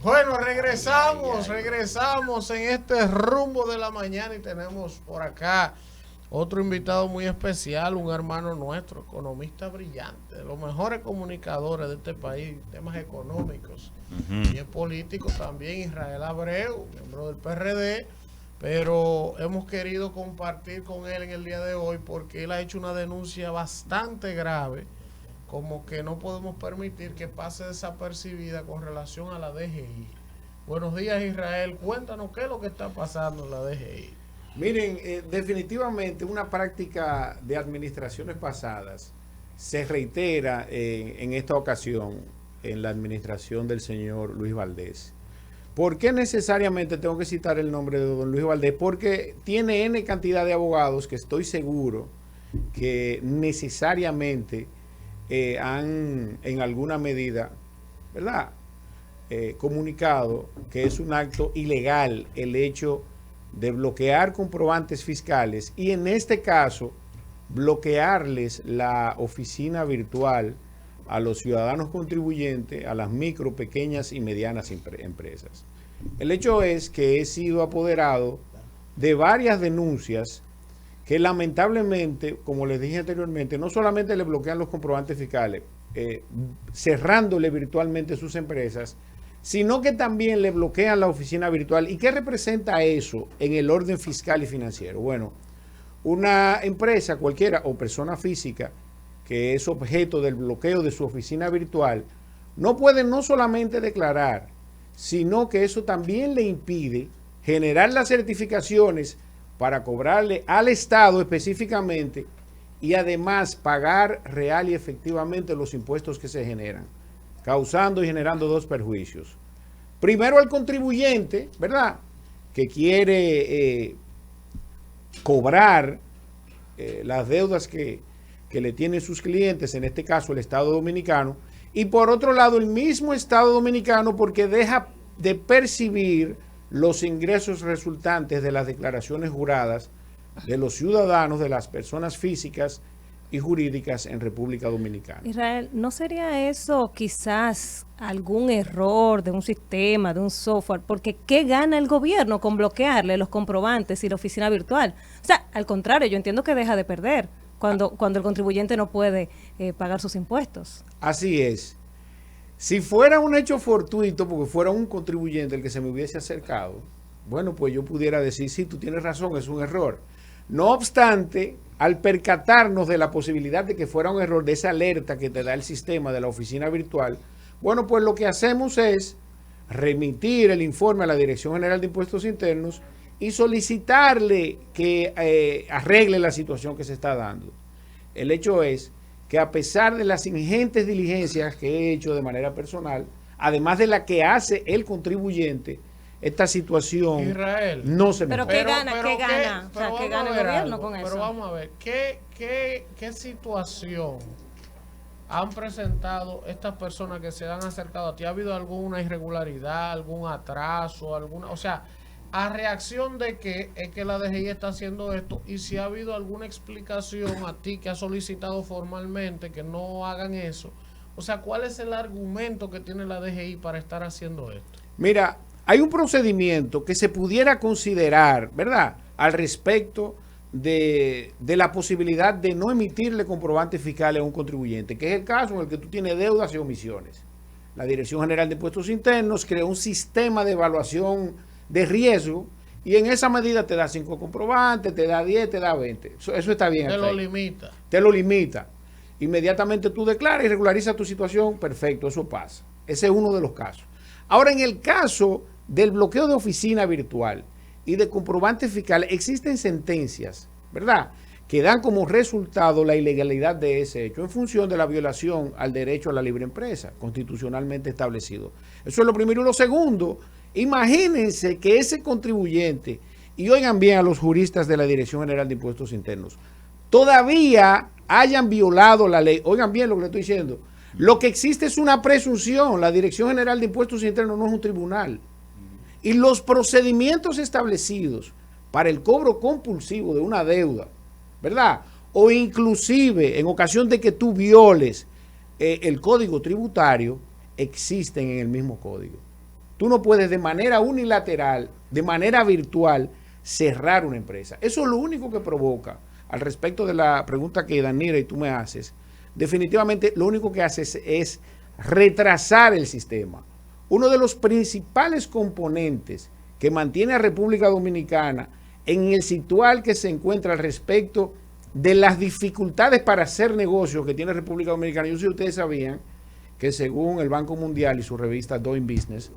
Bueno, regresamos en este rumbo de la mañana y tenemos por acá otro invitado muy especial, un hermano nuestro, economista brillante, de los mejores comunicadores de este país, temas económicos y en político también, Israel Abreu, miembro del PRD, pero hemos querido compartir con él en el día de hoy porque él ha hecho una denuncia bastante grave, como que no podemos permitir que pase desapercibida con relación a la DGI. Buenos días, Israel. Cuéntanos qué es lo que está pasando en la DGI. Miren, definitivamente una práctica de administraciones pasadas se reitera en esta ocasión en la administración del señor Luis Valdés. ¿Por qué necesariamente tengo que citar el nombre de don Luis Valdés? Porque tiene N cantidad de abogados que estoy seguro que necesariamente han en alguna medida, ¿verdad? Comunicado que es un acto ilegal el hecho de bloquear comprobantes fiscales y en este caso bloquearles la oficina virtual a los ciudadanos contribuyentes, a las micro, pequeñas y medianas empresas. El hecho es que he sido apoderado de varias denuncias que lamentablemente, como les dije anteriormente, no solamente le bloquean los comprobantes fiscales, cerrándole virtualmente sus empresas, sino que también le bloquean la oficina virtual. ¿Y qué representa eso en el orden fiscal y financiero? Bueno, una empresa cualquiera o persona física que es objeto del bloqueo de su oficina virtual, no puede no solamente declarar, sino que eso también le impide generar las certificaciones para cobrarle al Estado específicamente y además pagar real y efectivamente los impuestos que se generan, causando y generando dos perjuicios. Primero al contribuyente, ¿verdad?, que quiere cobrar las deudas que le tienen sus clientes, en este caso el Estado Dominicano, y por otro lado el mismo Estado Dominicano porque deja de percibir los ingresos resultantes de las declaraciones juradas de los ciudadanos, de las personas físicas y jurídicas en República Dominicana. Israel, ¿no sería eso quizás algún error de un sistema, de un software? Porque ¿qué gana el gobierno con bloquearle los comprobantes y la oficina virtual? O sea, al contrario, yo entiendo que deja de perder cuando el contribuyente no puede pagar sus impuestos. Así es. Si fuera un hecho fortuito, porque fuera un contribuyente el que se me hubiese acercado, bueno, pues yo pudiera decir, sí, tú tienes razón, es un error. No obstante, al percatarnos de la posibilidad de que fuera un error, de esa alerta que te da el sistema de la oficina virtual, bueno, pues lo que hacemos es remitir el informe a la Dirección General de Impuestos Internos y solicitarle que arregle la situación que se está dando. El hecho es que a pesar de las ingentes diligencias que he hecho de manera personal, además de la que hace el contribuyente, esta situación Israel, no se me... Pero ¿qué gana? ¿Qué gana? O sea, ¿qué gana el gobierno con eso? Pero vamos a ver, ¿qué situación han presentado estas personas que se han acercado a ti? ¿Ha habido alguna irregularidad, algún atraso, alguna, o sea, a reacción de que es que la DGI está haciendo esto y si ha habido alguna explicación a ti que ha solicitado formalmente que no hagan eso? O sea, ¿cuál es el argumento que tiene la DGI para estar haciendo esto? Mira, hay un procedimiento que se pudiera considerar, ¿verdad?, al respecto de la posibilidad de no emitirle comprobantes fiscales a un contribuyente, que es el caso en el que tú tienes deudas y omisiones. La Dirección General de Impuestos Internos creó un sistema de evaluación de riesgo y en esa medida te da 5 comprobantes, te da 10, te da 20. Eso está bien. Te lo limita. Te lo limita. Inmediatamente tú declaras y regularizas tu situación, perfecto, eso pasa. Ese es uno de los casos. Ahora, en el caso del bloqueo de oficina virtual y de comprobantes fiscales, existen sentencias, ¿verdad?, que dan como resultado la ilegalidad de ese hecho en función de la violación al derecho a la libre empresa constitucionalmente establecido. Eso es lo primero. Y lo segundo, imagínense que ese contribuyente, y oigan bien a los juristas de la Dirección General de Impuestos Internos, todavía hayan violado la ley. Oigan bien lo que le estoy diciendo. Lo que existe es una presunción. La Dirección General de Impuestos Internos no es un tribunal. Y los procedimientos establecidos para el cobro compulsivo de una deuda, ¿verdad?, o inclusive en ocasión de que tú violes el código tributario, existen en el mismo código. tú no puedes de manera unilateral, de manera virtual, cerrar una empresa. Eso es lo único que provoca, al respecto de la pregunta que Danira y tú me haces, definitivamente lo único que hace es retrasar el sistema. Uno de los principales componentes que mantiene a República Dominicana en el situal que se encuentra al respecto de las dificultades para hacer negocios que tiene República Dominicana. Yo sé si ustedes sabían que según el Banco Mundial y su revista Doing Business,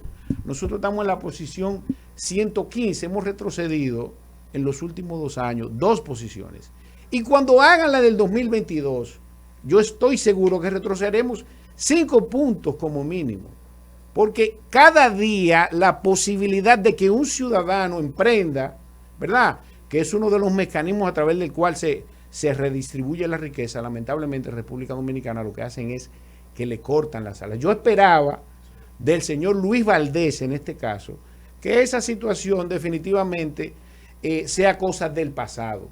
nosotros estamos en la posición 115, hemos retrocedido en los últimos 2 años 2 posiciones. Y cuando hagan la del 2022, yo estoy seguro que retrocederemos 5 puntos como mínimo. Porque cada día la posibilidad de que un ciudadano emprenda, ¿verdad?, que es uno de los mecanismos a través del cual se redistribuye la riqueza, lamentablemente en República Dominicana lo que hacen es que le cortan las alas. Yo esperaba del señor Luis Valdés, en este caso, que esa situación definitivamente sea cosa del pasado.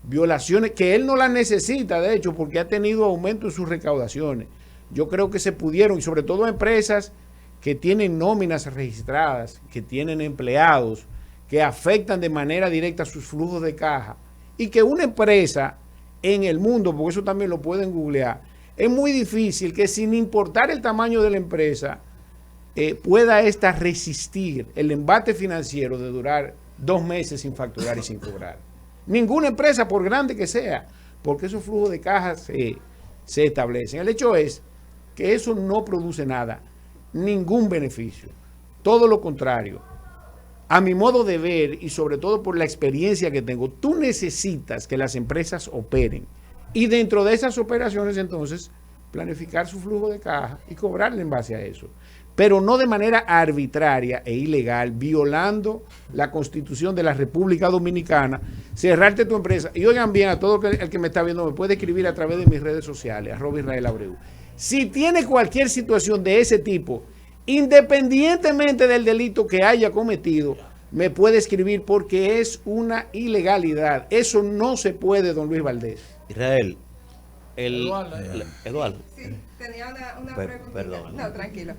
Violaciones que él no las necesita, de hecho, porque ha tenido aumento en sus recaudaciones. Yo creo que se pudieron, y sobre todo empresas que tienen nóminas registradas, que tienen empleados, que afectan de manera directa sus flujos de caja, y que una empresa en el mundo, porque eso también lo pueden googlear, es muy difícil que sin importar el tamaño de la empresa, pueda esta resistir el embate financiero de durar 2 meses sin facturar y sin cobrar. Ninguna empresa, por grande que sea, porque esos flujos de caja se establecen. El hecho es que eso no produce nada, ningún beneficio. Todo lo contrario. A mi modo de ver y sobre todo por la experiencia que tengo, tú necesitas que las empresas operen y dentro de esas operaciones entonces planificar su flujo de caja y cobrarle en base a eso, pero no de manera arbitraria e ilegal, violando la Constitución de la República Dominicana, cerrarte tu empresa. Y oigan bien, a todo el que me está viendo, me puede escribir a través de mis redes sociales, @IsraelAbreu. Si tiene cualquier situación de ese tipo, independientemente del delito que haya cometido, me puede escribir porque es una ilegalidad. Eso no se puede, don Luis Valdés. Israel, Eduardo. Sí, tenía una pregunta. Perdón. No, tranquilo.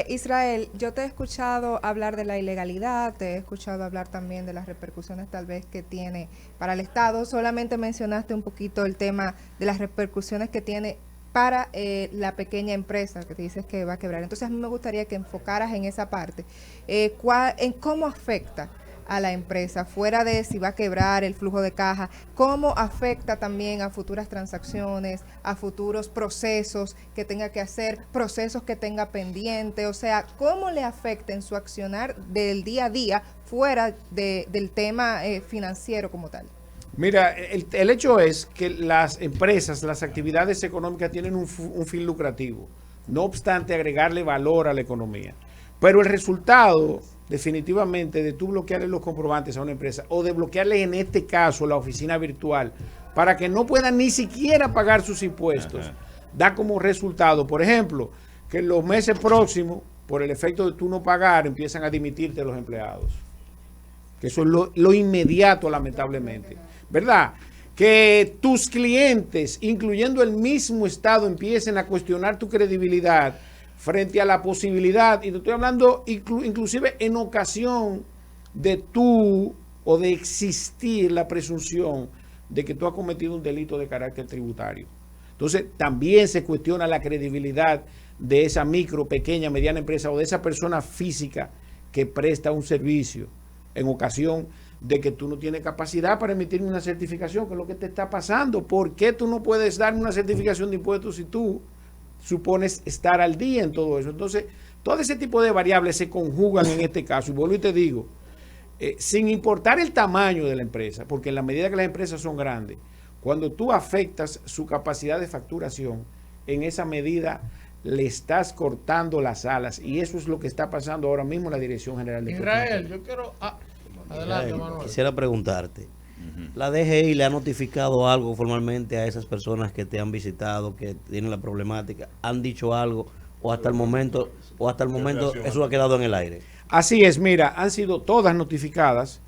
Israel, yo te he escuchado hablar de la ilegalidad, te he escuchado hablar también de las repercusiones tal vez que tiene para el Estado. Solamente mencionaste un poquito el tema de las repercusiones que tiene para la pequeña empresa que te dices que va a quebrar. Entonces a mí me gustaría que enfocaras en esa parte, en cómo afecta a la empresa, fuera de si va a quebrar el flujo de caja, cómo afecta también a futuras transacciones, a futuros procesos que tenga que hacer, procesos que tenga pendiente, o sea, cómo le afecta en su accionar del día a día fuera del tema financiero como tal. Mira, el hecho es que las empresas, las actividades económicas tienen un fin lucrativo, no obstante agregarle valor a la economía. Pero el resultado, definitivamente, de tú bloquearle los comprobantes a una empresa o de bloquearle en este caso la oficina virtual para que no puedan ni siquiera pagar sus impuestos, da como resultado, por ejemplo, que en los meses próximos, por el efecto de tú no pagar, empiezan a dimitirte los empleados. Que eso es lo inmediato, lamentablemente. ¿Verdad? Que tus clientes, incluyendo el mismo Estado, empiecen a cuestionar tu credibilidad frente a la posibilidad, y te estoy hablando inclusive en ocasión de tú o de existir la presunción de que tú has cometido un delito de carácter tributario. Entonces también se cuestiona la credibilidad de esa micro, pequeña, mediana empresa o de esa persona física que presta un servicio en ocasión de que tú no tienes capacidad para emitir una certificación, que es lo que te está pasando. ¿Por qué tú no puedes dar una certificación de impuestos si tú supones estar al día en todo eso? Entonces, todo ese tipo de variables se conjugan en este caso. Y vuelvo y te digo, sin importar el tamaño de la empresa, porque en la medida que las empresas son grandes, cuando tú afectas su capacidad de facturación, en esa medida le estás cortando las alas. Y eso es lo que está pasando ahora mismo en la Dirección General de Israel, yo quiero... adelante, Manuel. Quisiera preguntarte, ¿la DGI le ha notificado algo formalmente a esas personas que te han visitado, que tienen la problemática? ¿Han dicho algo o hasta el momento eso ha quedado en el aire? Así es, mira, han sido todas notificadas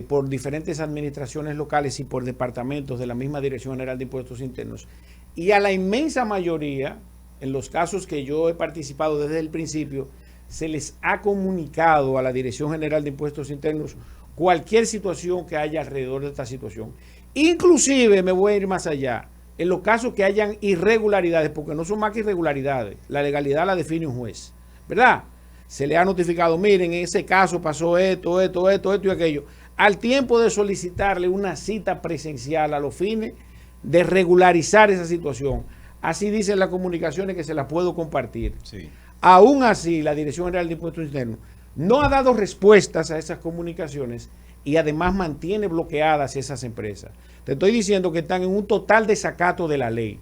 por diferentes administraciones locales y por departamentos de la misma Dirección General de Impuestos Internos. Y a la inmensa mayoría, en los casos que yo he participado desde el principio, se les ha comunicado a la Dirección General de Impuestos Internos cualquier situación que haya alrededor de esta situación. Inclusive, me voy a ir más allá, en los casos que hayan irregularidades, porque no son más que irregularidades, la legalidad la define un juez, ¿verdad? Se le ha notificado, miren, en ese caso pasó esto y aquello. Al tiempo de solicitarle una cita presencial a los fines de regularizar esa situación. Así dicen las comunicaciones que se las puedo compartir. Sí. Aún así, la Dirección General de Impuestos Internos no ha dado respuestas a esas comunicaciones y además mantiene bloqueadas esas empresas. Te estoy diciendo que están en un total desacato de la ley.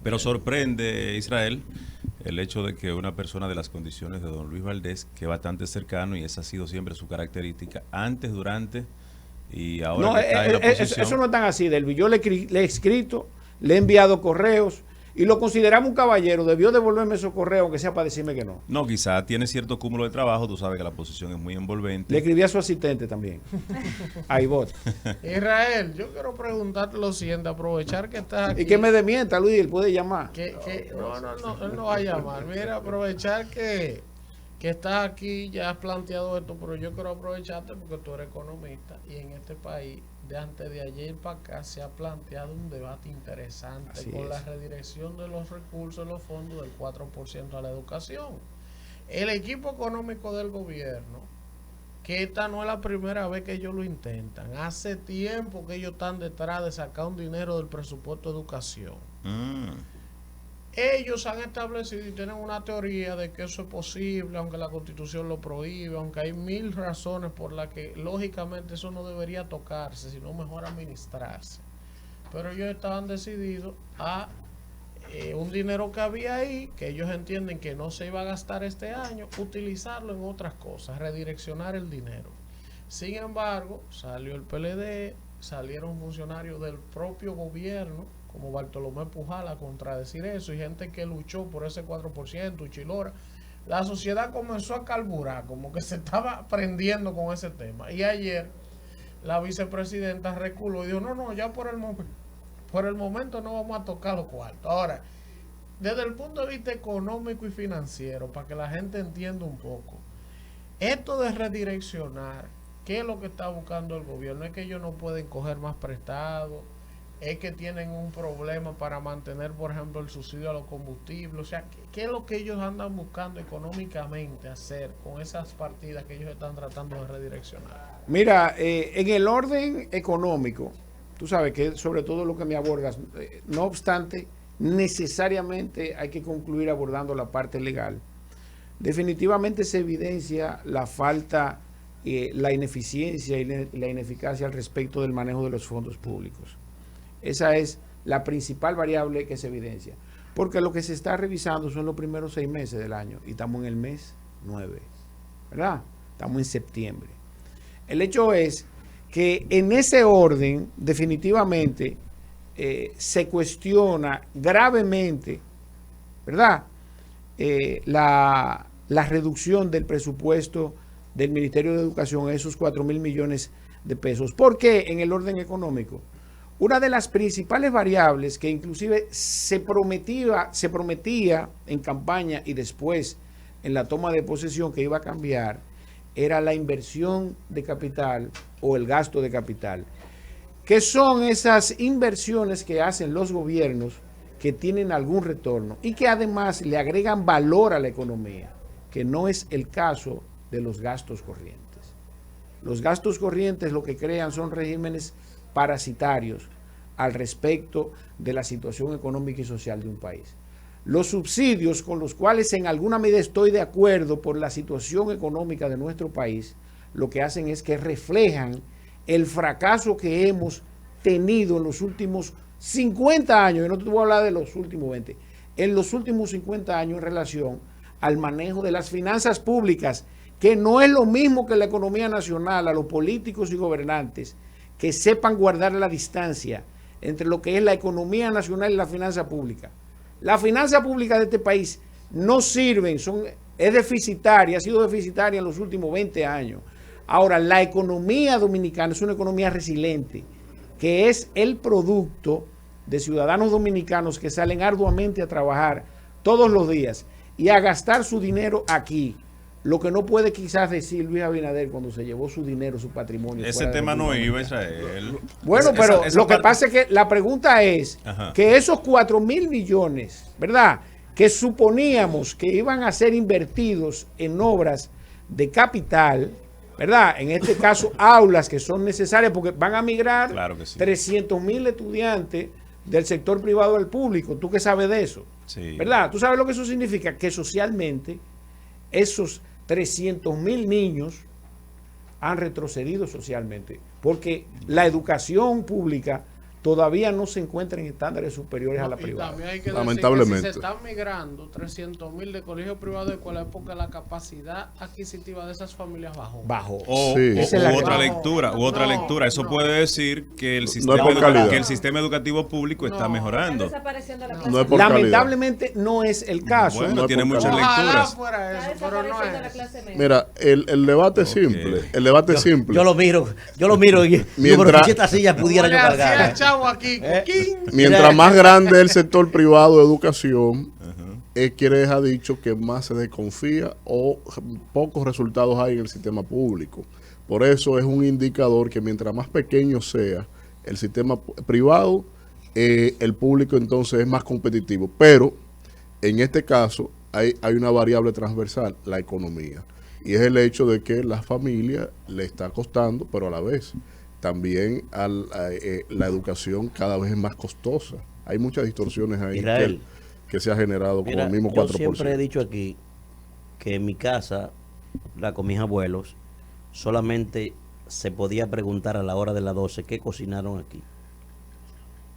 Pero sorprende, Israel, el hecho de que una persona de las condiciones de don Luis Valdés, que es bastante cercano, y esa ha sido siempre su característica, antes, durante y ahora No, que está en la oposición. eso no es tan así, Delvi. Yo le he escrito, le he enviado correos y lo consideramos un caballero. Debió devolverme esos correos, aunque sea para decirme que no. No, quizá tiene cierto cúmulo de trabajo, tú sabes que la posición es muy envolvente. Le escribí a su asistente también, a Ivot. Israel, yo quiero preguntarte lo siguiente, aprovechar que estás aquí. Y que me desmienta, Luis, él puede llamar. No, él no va a llamar. Mira, aprovechar que estás aquí, ya has planteado esto, pero yo quiero aprovecharte porque tú eres economista y en este país, de antes de ayer para acá, se ha planteado un debate interesante Así con es. la redirección de los recursos de los fondos del 4% a la educación. El equipo económico del gobierno, que esta no es la primera vez que ellos lo intentan, hace tiempo que ellos están detrás de sacar un dinero del presupuesto de educación. Ellos han establecido y tienen una teoría de que eso es posible, aunque la Constitución lo prohíbe, aunque hay 1000 razones por las que lógicamente eso no debería tocarse, sino mejor administrarse. Pero ellos estaban decididos a un dinero que había ahí, que ellos entienden que no se iba a gastar este año, utilizarlo en otras cosas, redireccionar el dinero. Sin embargo, salió el PLD, salieron funcionarios del propio gobierno, como Bartolomé Pujal, a contradecir eso, y gente que luchó por ese 4%, Uchilora. La sociedad comenzó a carburar, como que se estaba prendiendo con ese tema. Y ayer la vicepresidenta reculó y dijo, no, ya por el momento no vamos a tocar los cuartos. Ahora, desde el punto de vista económico y financiero, para que la gente entienda un poco, esto de redireccionar, ¿qué es lo que está buscando el gobierno? Es que ellos no pueden coger más prestado, es que tienen un problema para mantener, por ejemplo, el subsidio a los combustibles. O sea, ¿qué es lo que ellos andan buscando económicamente hacer con esas partidas que ellos están tratando de redireccionar? Mira, en el orden económico, tú sabes que sobre todo lo que me abordas, no obstante, necesariamente hay que concluir abordando la parte legal. Definitivamente se evidencia la falta, la ineficiencia y la ineficacia al respecto del manejo de los fondos públicos. Esa es la principal variable que se evidencia. Porque lo que se está revisando son los primeros 6 meses del año y estamos en el mes 9, ¿verdad? Estamos en septiembre. El hecho es que en ese orden definitivamente se cuestiona gravemente, ¿verdad? La reducción del presupuesto del Ministerio de Educación a esos 4,000 millones de pesos. ¿Por qué en el orden económico? Una de las principales variables que inclusive se prometía en campaña y después en la toma de posesión que iba a cambiar era la inversión de capital o el gasto de capital, que son esas inversiones que hacen los gobiernos que tienen algún retorno y que además le agregan valor a la economía, que no es el caso de los gastos corrientes. Los gastos corrientes lo que crean son regímenes parasitarios al respecto de la situación económica y social de un país. Los subsidios con los cuales en alguna medida estoy de acuerdo por la situación económica de nuestro país, lo que hacen es que reflejan el fracaso que hemos tenido en los últimos 50 años, y no te voy a hablar de los últimos 20, en los últimos 50 años en relación al manejo de las finanzas públicas, que no es lo mismo que la economía nacional. A los políticos y gobernantes que sepan guardar la distancia entre lo que es la economía nacional y la finanza pública. La finanza pública de este país no sirven, es deficitaria, ha sido deficitaria en los últimos 20 años. Ahora, la economía dominicana es una economía resiliente, que es el producto de ciudadanos dominicanos que salen arduamente a trabajar todos los días y a gastar su dinero aquí. Lo que no puede quizás decir Luis Abinader cuando se llevó su dinero, su patrimonio. Ese tema no iba, Israel. Bueno, pero lo que pasa es que la pregunta es que esos 4.000 millones, ¿verdad?, que suponíamos que iban a ser invertidos en obras de capital, ¿verdad? En este caso, aulas que son necesarias porque van a migrar 300.000 estudiantes del sector privado al público. ¿Tú qué sabes de eso? Sí. ¿Verdad? ¿Tú sabes lo que eso significa? Que socialmente esos 300.000 niños han retrocedido socialmente porque la educación pública todavía no se encuentra en estándares superiores a la privada. También hay que lamentablemente. decir que si se están migrando 300.000 de colegios privados de escuela porque la capacidad adquisitiva de esas familias bajó. O otra lectura. Eso puede decir que el sistema educativo público está mejorando. No es por lamentablemente no es el caso. Bueno, tiene muchas lecturas. Mira, el debate es simple. El debate es simple. Yo lo miro y mientras si esta silla pudiera yo cargar. Aquí, mientras más grande es el sector privado de educación, quienes ha dicho que más se desconfía o pocos resultados hay en el sistema público. Por eso es un indicador que mientras más pequeño sea el sistema privado, el público entonces es más competitivo. Pero en este caso hay una variable transversal, la economía. Y es el hecho de que la familia le está costando, pero a la vez también la educación cada vez es más costosa. Hay muchas distorsiones ahí que se ha generado con el mismo 4%. Yo siempre he dicho aquí que en mi casa, con mis abuelos, solamente se podía preguntar a la hora de las 12 qué cocinaron aquí.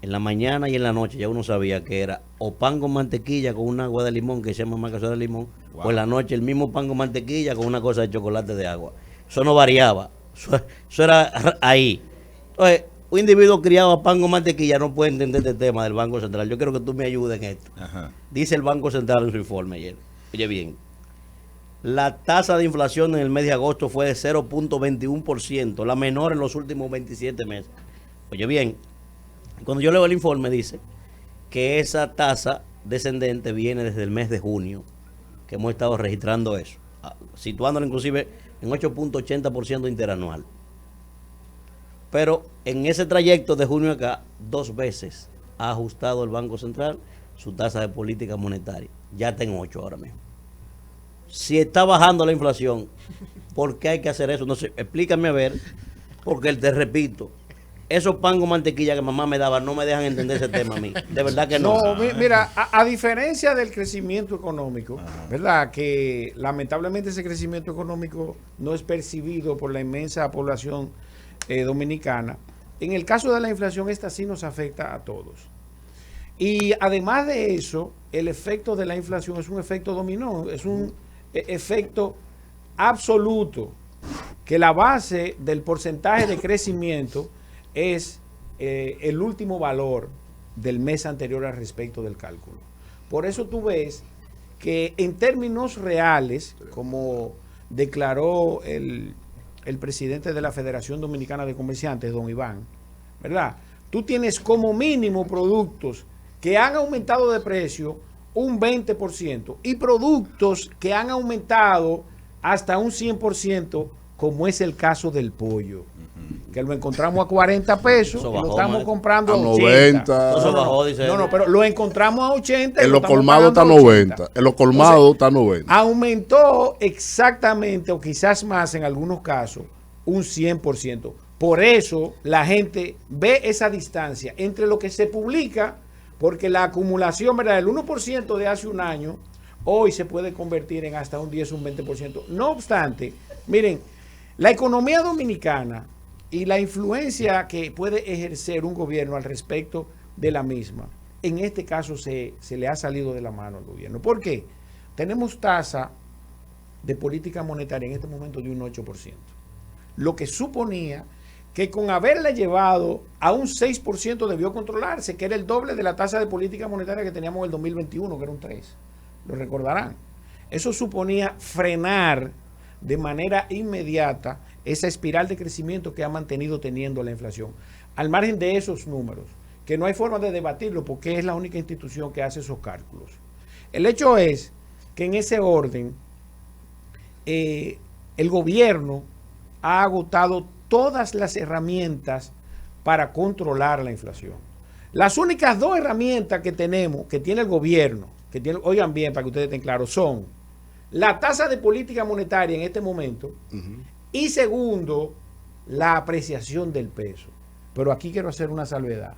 En la mañana y en la noche ya uno sabía que era o pan con mantequilla con una agua de limón que se llama macazo de limón, o en la noche el mismo pan con mantequilla con una cosa de chocolate de agua. Eso no variaba. Eso era ahí. Entonces, un individuo criado a pan con mantequilla no puede entender este tema del Banco Central. Yo quiero que tú me ayudes en esto. Dice el Banco Central en su informe ayer. Oye bien, la tasa de inflación en el mes de agosto fue de 0.21%, la menor en los últimos 27 meses. Oye bien, cuando yo leo el informe dice que esa tasa descendente viene desde el mes de junio, que hemos estado registrando eso, situándola inclusive en 8.80% interanual. Pero en ese trayecto de junio acá, 2 veces ha ajustado el Banco Central su tasa de política monetaria. Ya está en 8 ahora mismo. Si está bajando la inflación, ¿por qué hay que hacer eso? No sé, explícame a ver, porque te repito, esos pan con mantequilla que mamá me daba no me dejan entender ese tema a mí. De verdad que no. No, mira, a diferencia del crecimiento económico, ¿verdad? Que lamentablemente ese crecimiento económico no es percibido por la inmensa población dominicana. En el caso de la inflación, esta sí nos afecta a todos. Y además de eso, el efecto de la inflación es un efecto dominó, es un efecto absoluto, que la base del porcentaje de crecimiento es el último valor del mes anterior al respecto del cálculo. Por eso tú ves que en términos reales, como declaró el presidente de la Federación Dominicana de Comerciantes, don Iván, ¿verdad? Tú tienes como mínimo productos que han aumentado de precio un 20% y productos que han aumentado hasta un 100%, como es el caso del pollo, que lo encontramos a 40 pesos y lo estamos comprando a 80. No, pero lo encontramos a 80. En los colmados está 90. En los colmados está 90. Aumentó exactamente, o quizás más en algunos casos, un 100%. Por eso la gente ve esa distancia entre lo que se publica, porque la acumulación, ¿verdad?, del 1% de hace un año, hoy se puede convertir en hasta un 10 o un 20%. No obstante, miren, la economía dominicana y la influencia que puede ejercer un gobierno al respecto de la misma, en este caso se le ha salido de la mano al gobierno. ¿Por qué? Tenemos tasa de política monetaria en este momento de un 8%, lo que suponía que con haberla llevado a un 6% debió controlarse, que era el doble de la tasa de política monetaria que teníamos en el 2021, que era un 3%. Lo recordarán. Eso suponía frenar de manera inmediata esa espiral de crecimiento que ha mantenido teniendo la inflación. Al margen de esos números, que no hay forma de debatirlo porque es la única institución que hace esos cálculos. El hecho es que en ese orden el gobierno ha agotado todas las herramientas para controlar la inflación. Las únicas dos herramientas que tenemos, que tiene el gobierno, oigan bien para que ustedes estén claros, son la tasa de política monetaria en este momento y segundo, la apreciación del peso. Pero aquí quiero hacer una salvedad.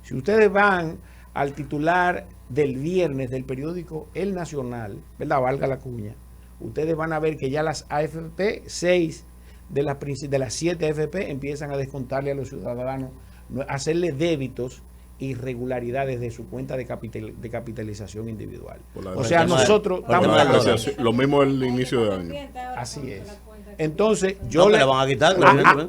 Si ustedes van al titular del viernes del periódico El Nacional, ¿verdad? Valga la cuña, ustedes van a ver que ya las AFP, 6 de las 7 AFP empiezan a descontarle a los ciudadanos, hacerle débitos irregularidades de su cuenta de capitalización individual. O sea, nosotros estamos lo mismo el inicio de año. Así es. Entonces, yo le van a quitar,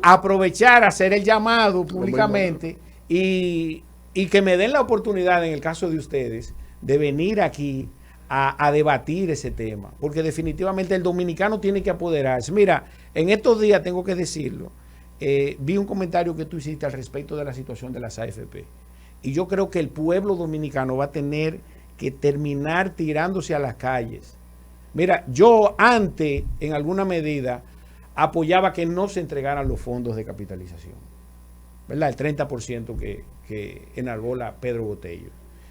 aprovechar, hacer el llamado públicamente y que me den la oportunidad, en el caso de ustedes, de venir aquí a debatir ese tema, porque definitivamente el dominicano tiene que apoderarse. Mira, en estos días tengo que decirlo, vi un comentario que tú hiciste al respecto de la situación de las AFP, y yo creo que el pueblo dominicano va a tener que terminar tirándose a las calles. Mira, yo antes, en alguna medida, apoyaba que no se entregaran los fondos de capitalización, ¿verdad? El 30% que enarbola Pedro Botello.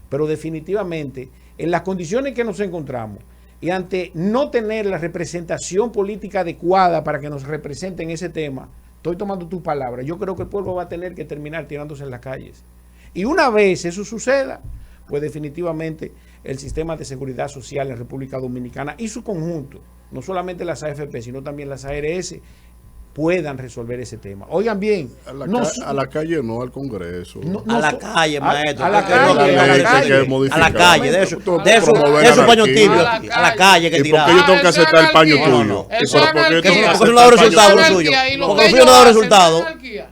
Pero definitivamente, en las condiciones que nos encontramos y ante no tener la representación política adecuada para que nos representen ese tema, estoy tomando tu palabra, yo creo que el pueblo va a tener que terminar tirándose en las calles. Y una vez eso suceda, pues definitivamente el sistema de seguridad social en República Dominicana y su conjunto, no solamente las AFP, sino también las ARS, puedan resolver ese tema. Oigan bien. A la calle no, al Congreso. A la calle, maestro. A la calle. De eso paño tibio. A la calle que tirar. ¿Y por qué yo tengo que aceptar el paño tuyo? Porque eso no da resultado lo suyo. Porque lo suyo no da resultado.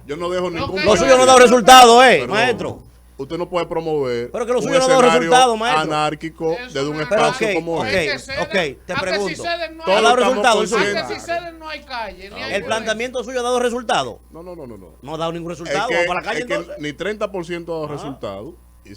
Yo no dejo ningún. Lo suyo no da resultado, maestro. Usted no puede promover pero que lo suyo no da resultado, maestro. Anárquico desde un espacio como este. Te pregunto. ¿Ha dado resultado el suyo? No hay calle. ¿El planteamiento suyo ha dado resultado? No. No ha dado ningún resultado. Vamos para la calle entonces. Ni 30% ha dado resultado y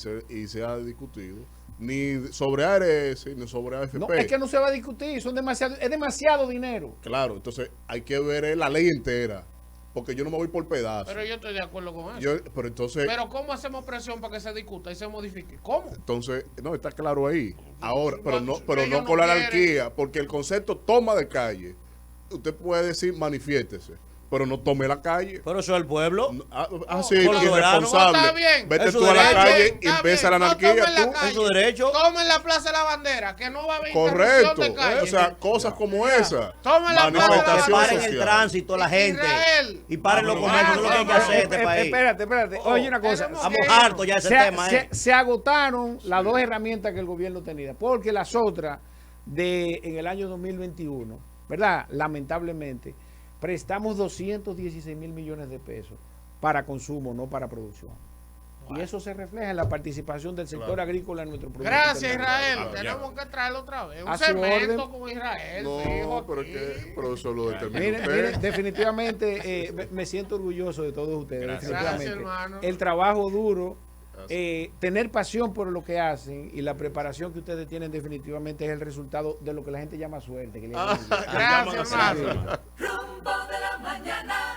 se ha discutido. Ni sobre ARS, ni sobre AFP. No, es que no se va a discutir. Es demasiado dinero. Claro, entonces hay que ver la ley entera. Porque yo no me voy por pedazos. Pero yo estoy de acuerdo con eso. Pero ¿cómo hacemos presión para que se discuta y se modifique? ¿Cómo? Entonces, no, está claro ahí. Ahora, pero no con la anarquía, porque el concepto toma de calle. Usted puede decir manifiéstese, pero no tome la calle. Pero eso es el pueblo. Sí, irresponsable. Vete tú a la calle y empieza la anarquía. Es su derecho. Tomen la Plaza de la Bandera, que no va a haber correcto. De calle. O sea, cosas como esa. Tomen la manifestación social. Paren el tránsito la gente. Y paren los comercios. No es lo que hay que hacer en este país. Espérate. Oye, una cosa. Estamos hartos ya de ese tema. Se agotaron las dos herramientas que el gobierno tenía. Porque las otras en el año 2021, ¿verdad? Lamentablemente, prestamos 216 mil millones de pesos para consumo, no para producción. Y eso se refleja en la participación del sector agrícola en nuestro producto. Gracias, Israel. Tenemos que traerlo otra vez. Un segmento con Israel. No, pero eso lo determina usted. Mire, definitivamente me siento orgulloso de todos ustedes. Gracias, hermano. El trabajo duro, tener pasión por lo que hacen y la preparación que ustedes tienen definitivamente es el resultado de lo que la gente llama suerte. Gracias, hermano. Rumbo de la mañana.